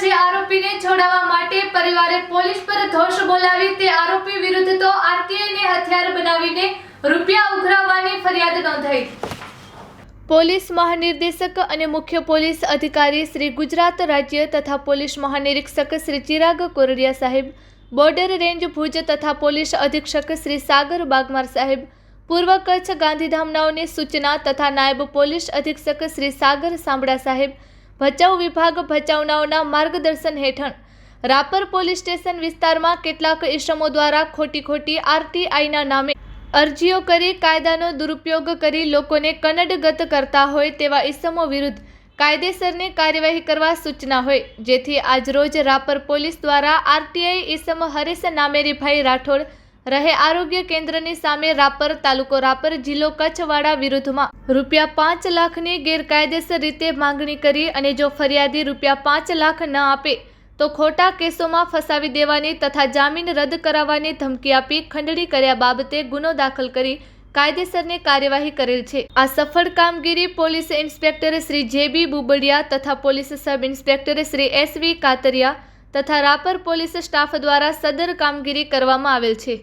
પછી આરોપીને છોડાવવા માટે પરિવારે પોલીસ પર ધોષ બોલાવી તે આરોપી વિરુદ્ધ તો આરટીઆઈને હથિયાર બનાવીને રૂપિયા ઉઘરાવવાની ફરિયાદ નોંધાઈ। પોલીસ મહાનિર્દેશક અને મુખ્ય પોલીસ અધિકારી શ્રી ગુજરાત રાજ્ય તથા પોલીસ મહાનિરીક્ષક શ્રી ચિરાગ કોરડિયા સાહેબ, બોર્ડર રેન્જ ભુજ તથા પોલીસ અધિક્ષક શ્રી સાગર બાગમાર સાહેબ, પૂર્વ કચ્છ ગાંધીધામનાઓની સૂચના તથા નાયબ પોલીસ અધિક્ષક શ્રી સાગર સાંભળા સાહેબ, ભચાઉ વિભાગ ભચાઉનાઓના માર્ગદર્શન હેઠળ રાપર પોલીસ સ્ટેશન વિસ્તારમાં કેટલાક ઇસમો દ્વારા ખોટી આરટીઆઈના નામે અરજીઓ કરી કાયદાનો દુરુપયોગ કરી લોકોને કનડગત કરતા હોય તેવા ઇસમો વિરુદ્ધ કાયદેસરની કાર્યવાહી કરવા સૂચના હોય, જેથી આજરોજ રાપર પોલીસ દ્વારા આરટીઆઈ ઇસમ હરેશ નામેરીભાઈ રાઠોડ રહે આરોગ્ય કેન્દ્રની સામે રાપર તાલુકો રાપર જિલ્લો કચ્છવાળા વિરુદ્ધમાં ₹5 લાખની ગેરકાયદેસર રીતે માંગણી કરી અને જો ફરિયાદી ₹5 લાખ ન આપે તો ખોટા કેસોમાં ફસાવી દેવાની તથા જામીન રદ કરાવવાની ધમકી આપી ખંડણી કર્યા બાબતે ગુનો દાખલ કરી કાયદેસરની કાર્યવાહી કરેલ છે। આ સફળ કામગીરી police inspector Shri J B. Bubadiya તથા police sub inspector Shri S V. Katariya તથા રાપર પોલીસ સ્ટાફ દ્વારા સદર કામગીરી કરવામાં આવેલ છે।